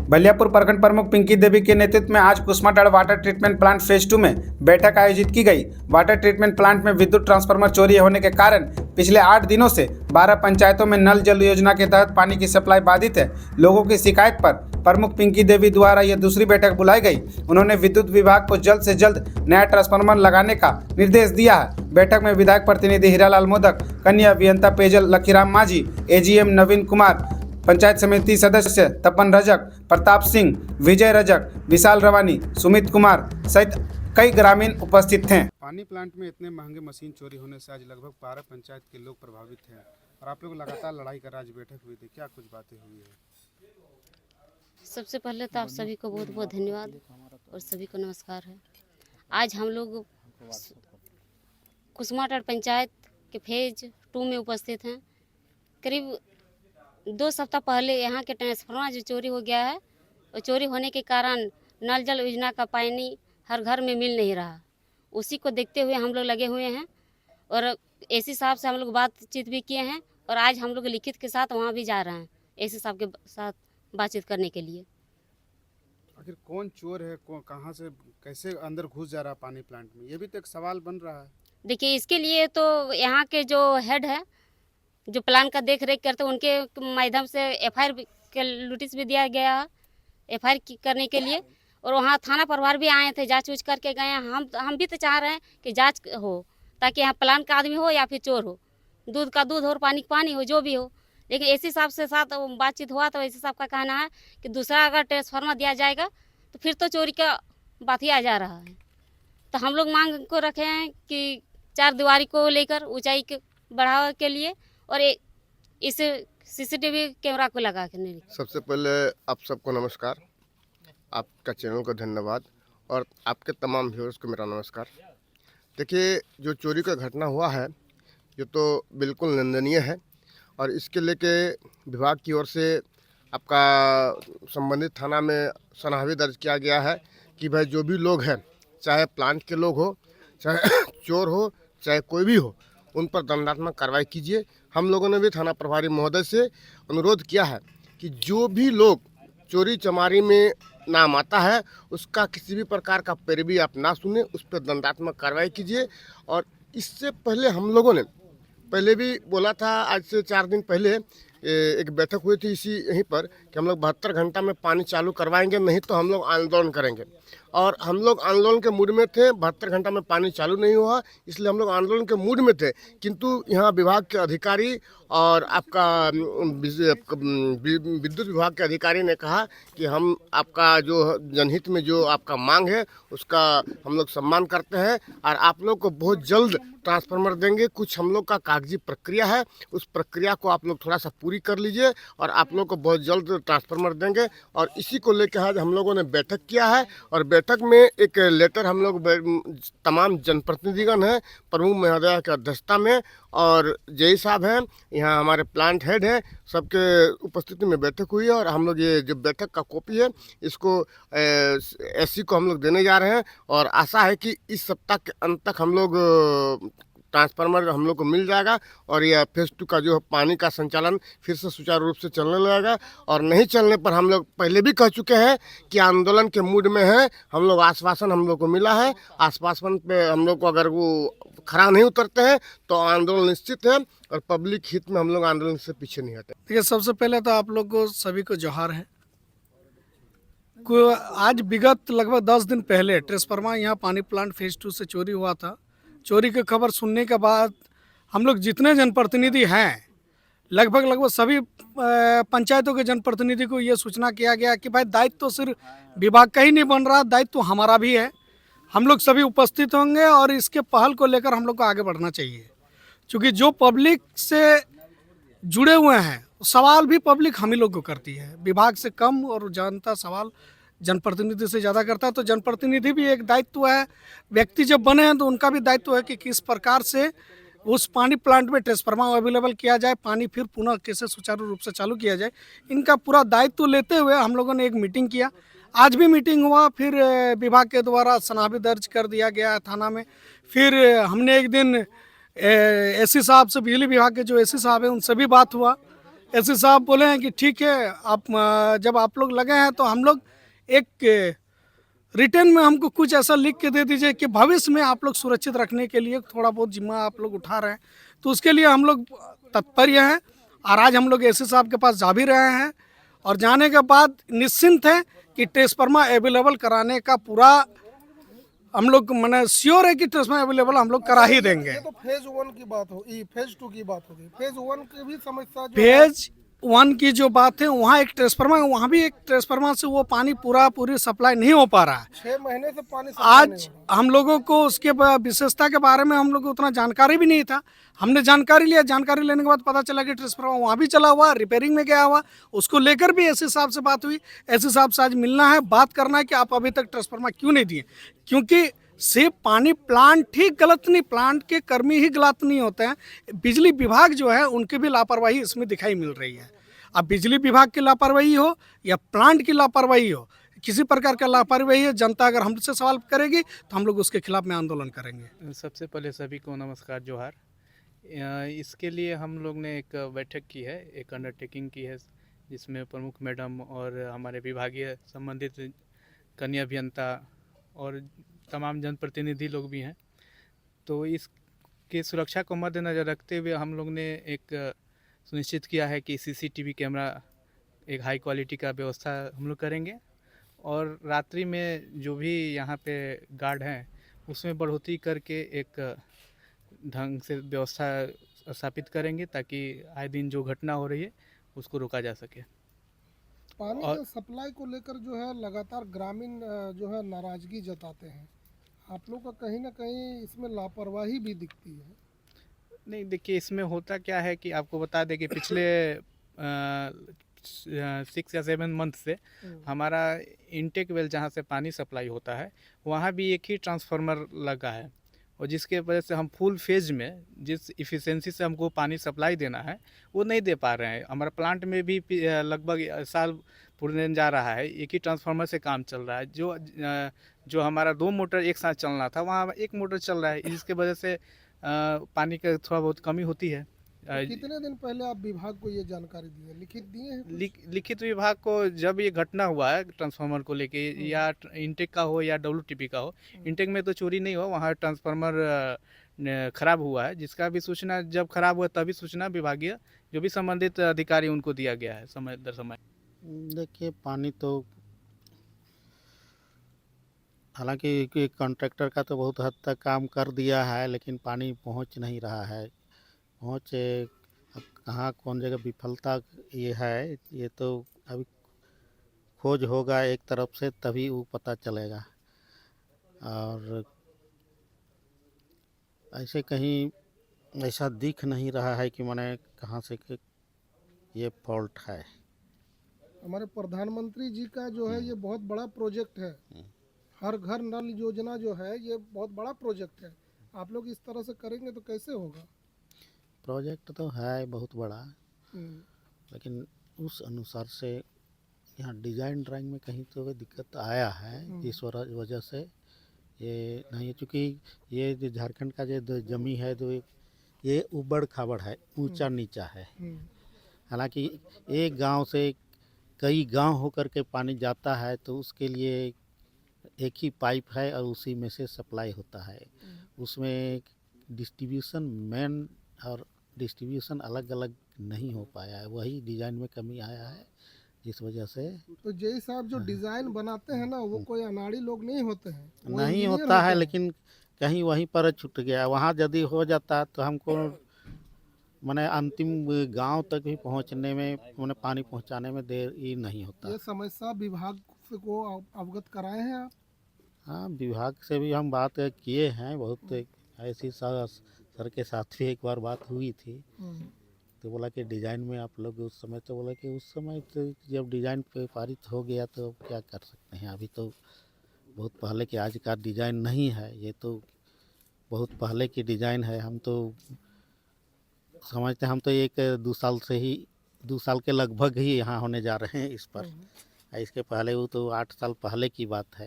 बलियापुर प्रखंड प्रमुख पिंकी देवी के नेतृत्व में आज कुसमाटाड़ वाटर ट्रीटमेंट प्लांट फेज 2 में बैठक आयोजित की गई। वाटर ट्रीटमेंट प्लांट में विद्युत ट्रांसफार्मर चोरी होने के कारण पिछले 8 दिनों से 12 पंचायतों में नल जल योजना के तहत पानी की सप्लाई बाधित है। लोगों की शिकायत पर प्रमुख पिंकी देवी द्वारा यह दूसरी बैठक बुलाई गई। उन्होंने विद्युत विभाग को जल्द से जल्द नया ट्रांसफार्मर लगाने का निर्देश दिया है। बैठक में विधायक प्रतिनिधि हीरालाल मोदक, कन्या अभियंता पेयजल लखीराम माझी, एजीएम नवीन कुमार, पंचायत समिति सदस्य तपन रजक, प्रताप सिंह, विजय रजक, विशाल रवानी, सुमित कुमार सहित कई ग्रामीण उपस्थित थे। पानी प्लांट में इतने महंगे मशीन चोरी होने से आज लगभग 12 पंचायत के लोग प्रभावित हैं और आप लोग लगातार लड़ाई कर आज बैठक हुई थी, क्या कुछ बातें हुई है? सबसे पहले तो आप सभी को बहुत बहुत धन्यवाद और सभी को नमस्कार है। आज हम लोग कुसमाटाड़ पंचायत के फेज 2 में उपस्थित हैं। करीब 2 सप्ताह पहले यहाँ के ट्रांसफार्मर जो चोरी हो गया है और चोरी होने के कारण नल जल योजना का पानी हर घर में मिल नहीं रहा। उसी को देखते हुए हम लोग लगे हुए हैं और एसी साहब से हम लोग बातचीत भी किए हैं और आज हम लोग लिखित के साथ वहाँ भी जा रहे हैं एसी साहब के साथ बातचीत करने के लिए। आखिर कौन चोर है, कहाँ से कैसे अंदर घुस जा रहा है पानी प्लांट में, ये भी तो एक सवाल बन रहा है। देखिए, इसके लिए तो यहाँ के जो हेड है, जो प्लान का देख रेख करते हैं, उनके माध्यम से एफआईआर के नोटिस भी दिया गया है एफआईआर करने के लिए। और वहाँ थाना प्रभार भी आए थे, जांच उच करके गए हैं। हम भी तो चाह रहे हैं कि जांच हो, ताकि यहाँ प्लान का आदमी हो या फिर चोर हो, दूध का दूध हो और पानी का पानी हो, जो भी हो। लेकिन एसी साहब से साथ बातचीत हुआ तो एसी साहब का कहना है कि दूसरा अगर ट्रांसफार्मर दिया जाएगा तो फिर तो चोरी का बात ही आ जा रहा है। तो हम लोग मांग को रखे हैं कि 4 दीवारी को लेकर ऊंचाई के बढ़ावा के लिए और इस सीसीटीवी कैमरा को लगा के नहीं। सबसे पहले आप सबको नमस्कार, आपका चैनल को धन्यवाद और आपके तमाम व्यूअर्स को मेरा नमस्कार। देखिए, जो चोरी का घटना हुआ है ये तो बिल्कुल निंदनीय है और इसके लेके विभाग की ओर से आपका संबंधित थाना में सनाहवी दर्ज किया गया है कि भाई जो भी लोग हैं, चाहे प्लांट के लोग हो, चाहे चोर हो, चाहे कोई भी हो, उन पर दंडात्मक कार्रवाई कीजिए। हम लोगों ने भी थाना प्रभारी महोदय से अनुरोध किया है कि जो भी लोग चोरी चमारी में नाम आता है उसका किसी भी प्रकार का पैरवी आप ना सुने, उस पर दंडात्मक कार्रवाई कीजिए। और इससे पहले हम लोगों ने पहले भी बोला था, आज से 4 दिन पहले एक बैठक हुई थी इसी यहीं पर कि हम लोग 72 घंटा में पानी चालू करवाएंगे, नहीं तो हम लोग आंदोलन करेंगे। और हम लोग आंदोलन के मूड में थे। 72 घंटा में पानी चालू नहीं हुआ, इसलिए हम लोग आंदोलन के मूड में थे। किंतु यहाँ विभाग के अधिकारी और आपका विद्युत विभाग के अधिकारी ने कहा कि हम आपका जो जनहित में जो आपका मांग है उसका हम लोग सम्मान करते हैं और आप लोग को बहुत जल्द ट्रांसफार्मर देंगे। कुछ हम लोग का कागजी प्रक्रिया है, उस प्रक्रिया को आप लोग थोड़ा सा पूरी कर लीजिए और आप लोग को बहुत जल्द ट्रांसफार्मर देंगे। और इसी को लेकर आज हम लोगों ने बैठक किया है और बैठक में एक लेटर हम लोग तमाम जनप्रतिनिधिगण हैं, प्रमुख महोदय की अध्यक्षता में और जेई साहब हैं, यहाँ हमारे प्लांट हेड है, सबके उपस्थिति में बैठक हुई है। और हम लोग ये जो बैठक का कॉपी है इसको एससी को हम लोग देने जा रहे हैं और आशा है कि इस सप्ताह के अंत तक हम लोग ट्रांसफार्मर हम लोग को मिल जाएगा और यह फेज 2 का जो पानी का संचालन फिर से सुचारू रूप से चलने लगेगा। और नहीं चलने पर हम लोग पहले भी कह चुके हैं कि आंदोलन के मूड में है। हम लोग आश्वासन हम लोग को मिला है, आश्वासन पे हम लोग को अगर वो खरा नहीं उतरते हैं तो आंदोलन निश्चित है और पब्लिक हित में हम लोग आंदोलन से पीछे नहीं हटे। देखिए, सबसे पहले तो आप लोग को सभी को जोहार है। आज विगत लगभग 10 दिन पहले ट्रांसफार्मर यहाँ पानी प्लांट फेज 2 से चोरी हुआ था। चोरी की खबर सुनने के बाद हम लोग जितने जनप्रतिनिधि हैं, लगभग सभी पंचायतों के जनप्रतिनिधि को ये सूचना किया गया कि भाई दायित्व तो सिर्फ विभाग का ही नहीं बन रहा, दायित्व तो हमारा भी है। हम लोग सभी उपस्थित होंगे और इसके पहल को लेकर हम लोग को आगे बढ़ना चाहिए, क्योंकि जो पब्लिक से जुड़े हुए हैं सवाल भी पब्लिक हम ही लोग को करती है, विभाग से कम, और जनता सवाल जनप्रतिनिधि से ज़्यादा करता है। तो जनप्रतिनिधि भी एक दायित्व है, व्यक्ति जब बने हैं तो उनका भी दायित्व है कि किस प्रकार से उस पानी प्लांट में ट्रांसफार्मर अवेलेबल किया जाए, पानी फिर पुनः कैसे सुचारू रूप से चालू किया जाए। इनका पूरा दायित्व लेते हुए हम लोगों ने एक मीटिंग किया। आज भी मीटिंग हुआ, फिर विभाग के द्वारा सनाहवी दर्ज कर दिया गया है थाना में। फिर हमने एक दिन एसी साहब से, बिजली विभाग के जो एसी साहब हैं उनसे भी बात हुआ एसपी साहब बोले हैं कि ठीक है, आप जब आप लोग लगे हैं तो हम लोग एक रिटर्न में हमको कुछ ऐसा लिख के दे दीजिए कि भविष्य में आप लोग सुरक्षित रखने के लिए थोड़ा बहुत जिम्मा आप लोग उठा रहे हैं, तो उसके लिए हम लोग तत्पर हैं। और आज हम लोग एसपी साहब के पास जा भी रहे हैं और जाने के बाद निश्चिंत हैं कि ट्रांसफार्मर अवेलेबल कराने का पूरा हम लोग मैंने श्योर है कि ट्रांसफार्मर अवेलेबल हम लोग करा ही देंगे। ये तो फेज 1 की बात होगी, फेज 2 की बात होगी। फेज 1 की भी समस्या जो फेज 1 की जो बात है, वहाँ एक ट्रांसफार्मर, वहाँ भी एक ट्रांसफार्मर से वो पानी पूरी सप्लाई नहीं हो पा रहा है। 6 महीने से पानी सप्लाई नहीं आज हो रहा। हम लोगों को उसके विशेषता के बारे में हम लोग को उतना जानकारी भी नहीं था। हमने जानकारी लिया, जानकारी लेने के बाद पता चला कि ट्रांसफार्मर वहाँ भी चला हुआ, रिपेयरिंग में गया हुआ। उसको लेकर भी एसपी साहब से बात हुई। एसपी साहब से आज मिलना है, बात करना है कि आप अभी तक ट्रांसफार्मर क्यों नहीं दिए, क्योंकि सिर्फ पानी प्लांट ही गलत नहीं, प्लांट के कर्मी ही गलत नहीं होते हैं, बिजली विभाग जो है उनकी भी लापरवाही इसमें दिखाई मिल रही है। अब बिजली विभाग की लापरवाही हो या प्लांट की लापरवाही हो, किसी प्रकार का लापरवाही है, जनता अगर हमसे सवाल करेगी तो हम लोग उसके खिलाफ में आंदोलन करेंगे। सबसे पहले सभी को नमस्कार, जोहार। इसके लिए हम लोग ने एक बैठक की है, एक अंडरटेकिंग की है, जिसमें प्रमुख मैडम और हमारे विभागीय संबंधित कन्या अभियंता और तमाम जनप्रतिनिधि लोग भी हैं। तो इसके सुरक्षा को मद्देनज़र रखते हुए हम लोग ने एक सुनिश्चित किया है कि सीसीटीवी कैमरा एक हाई क्वालिटी का व्यवस्था हम लोग करेंगे और रात्रि में जो भी यहाँ पे गार्ड हैं उसमें बढ़ोतरी करके एक ढंग से व्यवस्था स्थापित करेंगे ताकि आए दिन जो घटना हो रही है उसको रोका जा सके। पानी और- के सप्लाई को लेकर जो है लगातार ग्रामीण जो है नाराजगी जताते हैं। आप लोग का कहीं ना कहीं इसमें लापरवाही भी दिखती है। नहीं, देखिए इसमें होता क्या है कि आपको बता दें कि पिछले 6 या 7 मंथ से हमारा इनटेक वेल जहाँ से पानी सप्लाई होता है वहाँ भी एक ही ट्रांसफार्मर लगा है और जिसके वजह से हम फुल फेज में जिस इफ़िशेंसी से हमको पानी सप्लाई देना है वो नहीं दे पा रहे हैं। हमारा प्लांट में भी लगभग साल पूरे जा रहा है, एक ही ट्रांसफार्मर से काम चल रहा है। जो हमारा 2 मोटर एक साथ चलना था वहाँ 1 मोटर चल रहा है, इसके वजह से पानी का थोड़ा बहुत कमी होती है। तो कितने दिन पहले आप विभाग को ये जानकारी दी है, लिखित दिए हैं कुछ? लिखित विभाग को जब ये घटना हुआ है ट्रांसफार्मर को लेके, या इंटेक का हो या WTP का हो, इंटेक में तो चोरी नहीं हुआ, वहाँ ट्रांसफार्मर खराब हुआ है, जिसका भी सूचना जब खराब हुआ तभी सूचना विभागीय जो भी संबंधित अधिकारी उनको दिया गया है समय दर समय। देखिए पानी तो हालांकि कॉन्ट्रैक्टर का तो बहुत हद तक काम कर दिया है, लेकिन पानी पहुंच नहीं रहा है। पहुंच अब कहाँ कौन जगह विफलता ये है, ये तो अभी खोज होगा एक तरफ से तभी वो पता चलेगा। और ऐसे कहीं ऐसा दिख नहीं रहा है कि माने कहाँ से कि ये फॉल्ट है। हमारे प्रधानमंत्री जी का जो है ये बहुत बड़ा प्रोजेक्ट है। हर घर नल योजना जो है ये बहुत बड़ा प्रोजेक्ट है। आप लोग इस तरह से करेंगे तो कैसे होगा? प्रोजेक्ट तो है बहुत बड़ा, हम्म, लेकिन उस अनुसार से यहाँ डिज़ाइन ड्राइंग में कहीं तो दिक्कत आया है, जिस वजह से ये नहीं है। चूँकि ये जो झारखंड का जो जमी है तो ये उबड़ खाबड़ है, ऊंचा नीचा है। हम्म, हालांकि एक गांव से कई गांव होकर के पानी जाता है तो उसके लिए एक ही पाइप है और उसी में से सप्लाई होता है। उसमें डिस्ट्रीब्यूशन मेन और डिस्ट्रीब्यूशन अलग अलग नहीं हो पाया है, वही डिज़ाइन में कमी आया है, जिस वजह से तो जय साहब जो डिजाइन बनाते हैं ना वो कोई अनाड़ी लोग नहीं होते हैं, वो नहीं इंजीनियर होता होते है। हैं। लेकिन कहीं वहीं पर छूट गया, वहाँ यदि हो जाता तो हमको माने अंतिम गांव तक भी पहुंचने में माने पानी पहुंचाने में देर ही नहीं होता। ये समस्या विभाग से को अवगत कराए हैं आप? हाँ, विभाग से भी हम बात किए हैं, बहुत ऐसी सर के साथ भी एक बार बात हुई थी। तो बोला कि डिज़ाइन में आप लोग उस समय, तो बोला कि उस समय तो जब डिज़ाइन पे पारित हो गया तो क्या कर सकते हैं, अभी तो बहुत पहले के आज का डिज़ाइन नहीं है, ये तो बहुत पहले की डिज़ाइन है। हम तो समझते हैं, हम तो 2 साल के लगभग ही यहाँ होने जा रहे हैं इस पर। इसके पहले वो तो 8 साल पहले की बात है।